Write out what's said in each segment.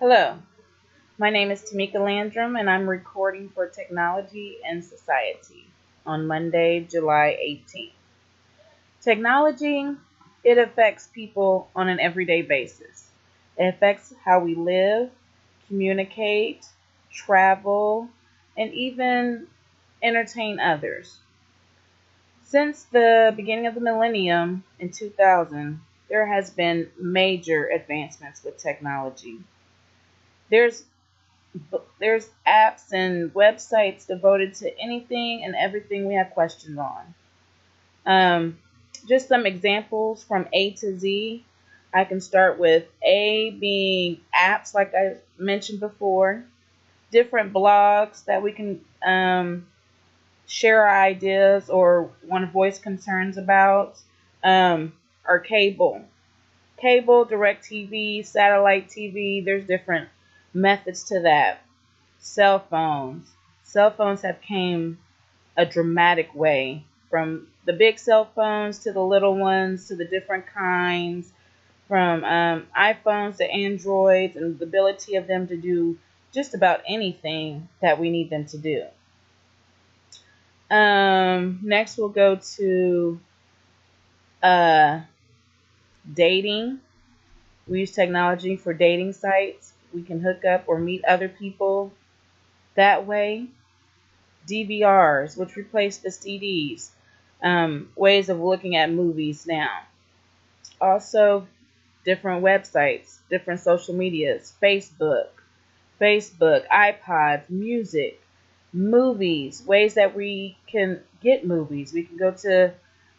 Hello, my name is Tamika Landrum, and I'm recording for Technology and Society on Monday, July 18th. Technology, it affects people on an everyday basis. It affects how we live, communicate, travel, and even entertain others. Since the beginning of the millennium in 2000, there has been major advancements with technology. There's there's apps and websites devoted to anything and everything we have questions on. Um, just some examples from A to Z. I can start with A being apps, like I mentioned before, different blogs that we can share our ideas or want to voice concerns about, or cable, direct TV, satellite TV. There's different methods to that. Cell phones. Cell phones have came a dramatic way from the big cell phones to the little ones to the different kinds, from iPhones to Androids, and the ability of them to do just about anything that we need them to do. Next, we'll go to uh, dating. We use technology for dating sites. We can hook up or meet other people that way. DVRs, which replaced the CDs, ways of looking at movies now. Also, different websites, different social medias, Facebook, iPods, music, movies, ways that we can get movies. We can go to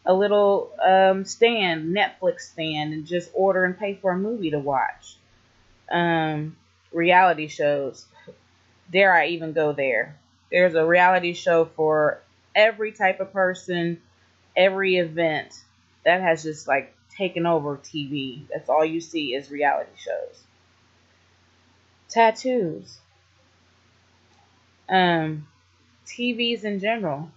a little Netflix stand, and just order and pay for a movie to watch. Um, Reality shows. Dare I even go there? There's a reality show for every type of person, every event. That has just like taken over TV. That's all you see is reality shows. Tattoos. Um, TVs in general.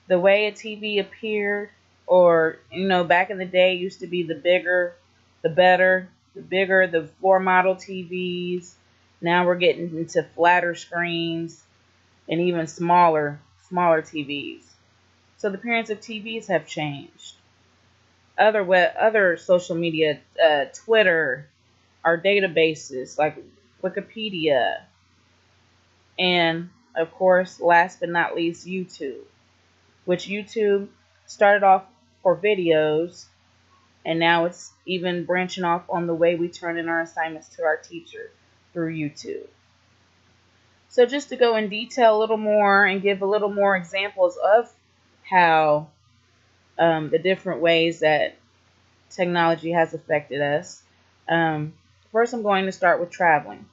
The way a TV appeared, or back in the day, used to be the bigger, the better, the bigger, the floor model TVs. Now we're getting into flatter screens and even smaller TVs. So the appearance of TVs have changed. Other social media, Twitter, our databases like Wikipedia, and of course, last but not least, YouTube, which YouTube started off for videos, and now it's even branching off on the way we turn in our assignments to our teacher through YouTube. So just to go in detail a little more and give a little more examples of how the different ways that technology has affected us. First, I'm going to start with traveling.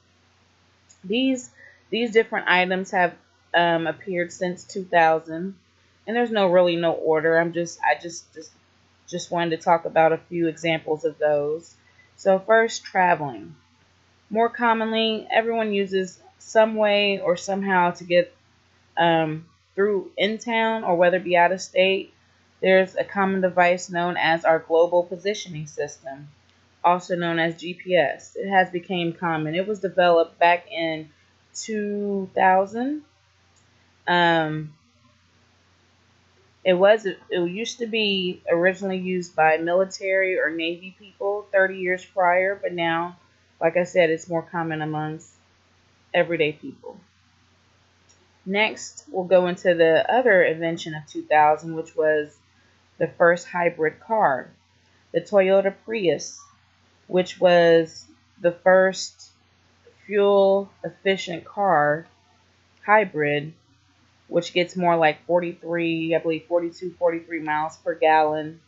These different items have appeared since 2000, and there's no order. I just wanted to talk about a few examples of those. So first, traveling. More commonly, everyone uses some way or somehow to get through in town, or whether it be out of state. There's a common device known as our global positioning system, also known as GPS. It has become common. It was developed back in 2000. Um, it used to be originally used by military or Navy people 30 years prior, but now, like I said, it's more common amongst everyday people. Next, we'll go into the other invention of 2000, which was the first hybrid car, the Toyota Prius, which was the first fuel efficient car, hybrid, which gets more like 43, I believe 42, 43 miles per gallon,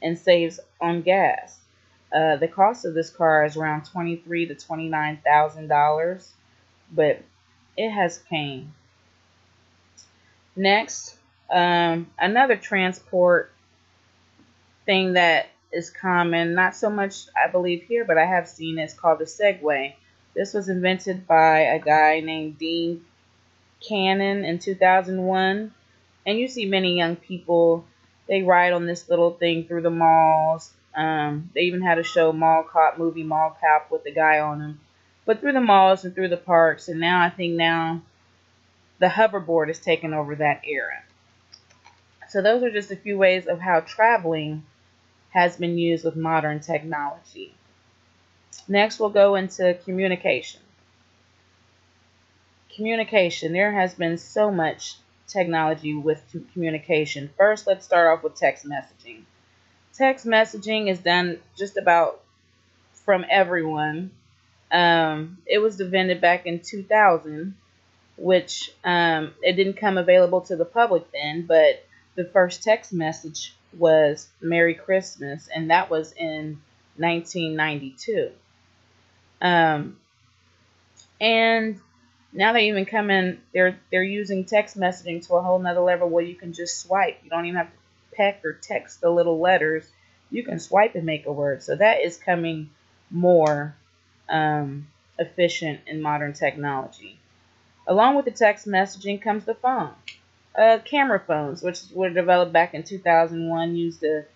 and saves on gas. The cost of this car is around $23,000 to $29,000, but it has came. Next, another transport thing that is common, not so much I believe here, but I have seen it. It's called the Segway. This was invented by a guy named Dean Cannon in 2001, and you see many young people, they ride on this little thing through the malls. They even had a show, Mall Cop, movie Mall Cop, with the guy on him. but through the malls and through the parks. And now I think now the hoverboard is taking over that era. So those are just a few ways of how traveling has been used with modern technology. Next, we'll go into communication. Communication. There has been so much technology with communication. First, let's start off with text messaging. Text messaging is done just about from everyone. It was invented back in 2000, which it didn't come available to the public then, but the first text message was Merry Christmas, and that was in 1992. And now they even come in, they're using text messaging to a whole nother level where you can just swipe. You don't even have to peck or text the little letters. You can swipe and make a word. So that is coming more efficient in modern technology. Along with the text messaging comes the phone. Camera phones, which were developed back in 2001, used to,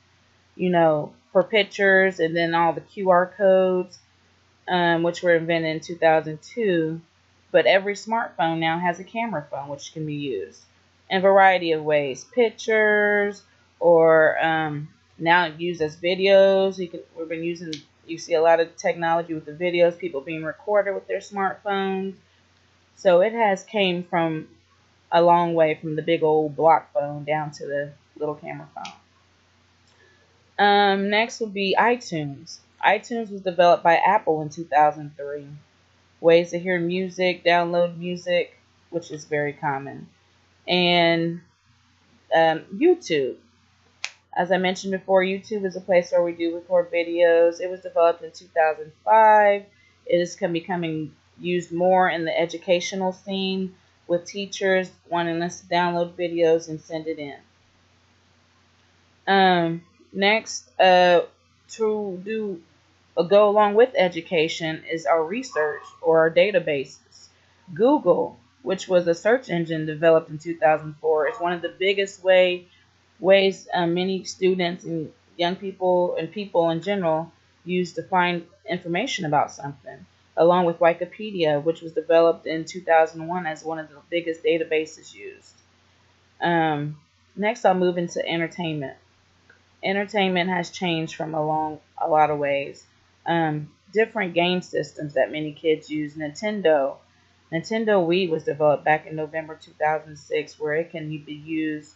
for pictures, and then all the QR codes, which were invented in 2002. But every smartphone now has a camera phone, which can be used in a variety of ways. Pictures, or now used as videos. You see a lot of technology with the videos, people being recorded with their smartphones. So it has came from a long way, from the big old block phone down to the little camera phone. Next would be iTunes. iTunes was developed by Apple in 2003. Ways to hear music, download music, which is very common. And YouTube. As I mentioned before, YouTube is a place where we do record videos. It was developed in 2005. It is becoming used more in the educational scene, with teachers wanting us to download videos and send it in. Next, to go along with education is our research, or our databases. Google, which was a search engine developed in 2004, is one of the biggest ways many students and young people and people in general use to find information about something, along with Wikipedia, which was developed in 2001 as one of the biggest databases used. Next, I'll move into entertainment. Entertainment has changed from a lot of ways. Different game systems that many kids use. Nintendo Wii was developed back in November 2006, where it can be used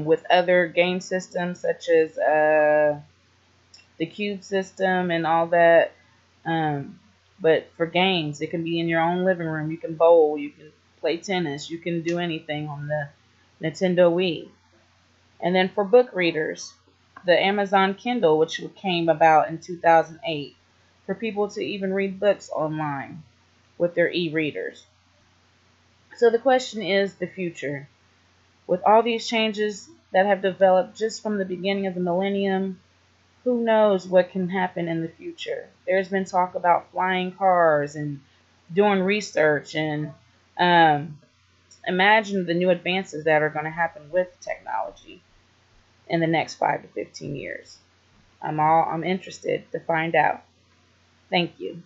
with other game systems such as the Cube system and all that. But for games, it can be in your own living room. You can bowl, you can play tennis, you can do anything on the Nintendo Wii. And then for book readers, the Amazon Kindle, which came about in 2008, for people to even read books online with their e-readers. So the question is the future. With all these changes that have developed just from the beginning of the millennium, who knows what can happen in the future? There's been talk about flying cars and doing research, and imagine the new advances that are going to happen with technology in the next 5 to 15 years. I'm interested to find out. Thank you.